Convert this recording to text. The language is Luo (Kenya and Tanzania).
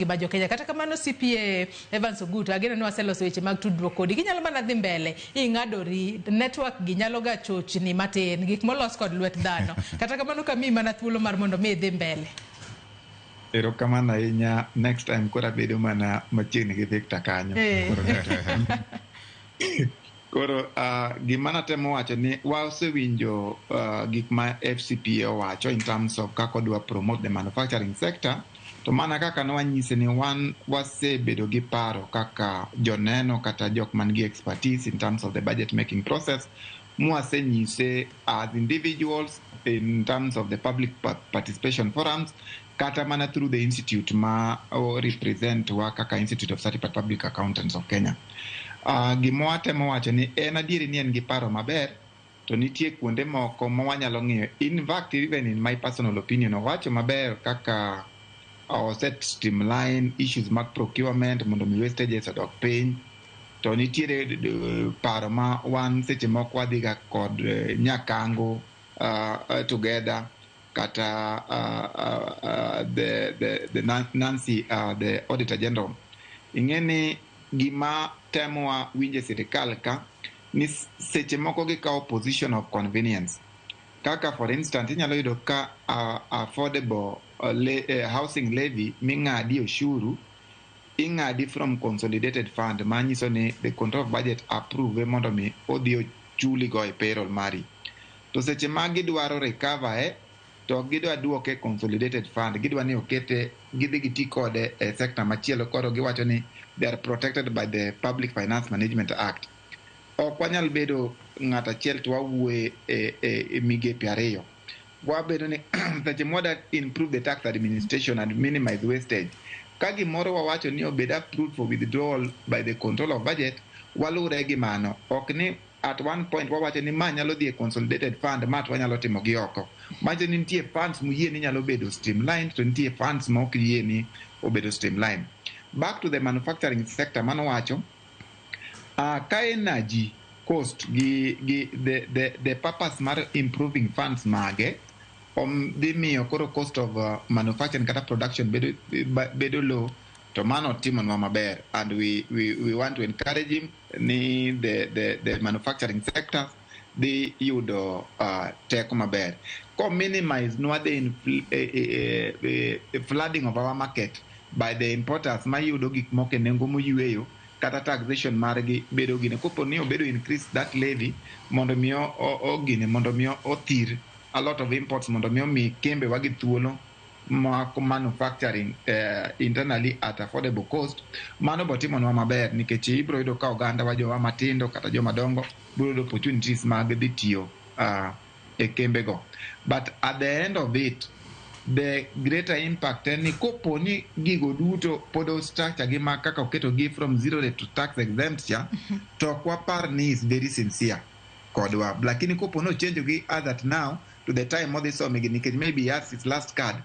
Bajo Kenya kata kamano CPA Evans Ogutu ageno ni waseloso weche mag tudruok kodi ginyalo mana dhi mbele ing'adori network gi nyalo ga chochni matin gik molos kod lwet dhano kata kamano kami mana thuolo mar mondo mi dhi mbele. Erokamano ahinya, next time kora bedo mana machiegni gi Victor kanyo. Koro gima natemo wacho ni wasewinjo gik ma FCPA owacho in terms of kako dwa promote the manufacturing sector. To mana kaka nwanyise ni wan wasebedo gi paro kaka joneno kata jok man gi expertise in terms of the budget making process. Mwasenyise as individuals in terms of the public participation forums kata mana through the institute ma represent wa kaka Institute of Certified Public Accountants of Kenya. Gima watemo wacho ni en adieri ni en gi paro maber to nitie kuonde moko ma wanyalo ng'iyo. In fact, even in my personal opinion, owacho maber kaka set streamline issues mag procurement mondo mi wastages odok piny. To nitiere paro ma wan seche moko wadhiga kod nyakango together kata the Nancy the Auditor General. Ing'eni gima temowa winje sirkal ka ni seche moko gikawo position of convenience. Kaka for instance inyalo yudo ka affordable housing levy ming'adi ushuru ing'adi from consolidated fund manyiso ni the control of budget approve mondo mi odhi chuli go e payroll mari. To seche ma gidwaro recover to gidwa duoke consolidated fund, gidwa ni okete gidhi giti kode e sector machielo, koro giwacho ni they are protected by the Public Finance Management Act. Ok wanyal bedo ng'ata achiel to wawuoye e migepe ariyo. Wabedo ni seche moda improve the tax administration and minimize wastage. Ka gimoro wawacho ni obed approved for withdrawal by the control of budget, walure gi mano. Ok ni at one point wawacho ni ma nyalo dhi e consolidated fund ma to wanyalo timo gi oko. Macho ni nitie funds muyie ni nyalo bedo streamlined to nitie funds ma ok yie ni obedo streamlined. Back to the manufacturing sector, mano wacho ka energy cost the purpose mar improving funds mage dhi miyo koro cost of manufacturing kata production bedo low, to mano timonwa maber, and we want to encourage him ni the manufacturing sector dhi yudo teko maber ko minimize nwa the flooding of our market by the importers ma yudo gik moko e nengo moyweyo kata taxation margi bedo gine. Kopo ni obedo increase that levy mondo mi ogine mondo mi othir a lot of imports mondo mi kembe wagi thuolo ma manufacturing internally at affordable cost. Mano botimonwa maber nikech ibro yudo ka oganda wa jowa matindo kata joma dongo biro yudo opportunities mag dhi tiyo e kembe go. But at the end of it, the greater impact ni kopo ni gigo duto podo structure gi ma kaka oketo gi from zero to tax exemption to kwa par ni is very sincere kodwa, lakini kopo no change gi as at now to the time of this so maybe yes its last card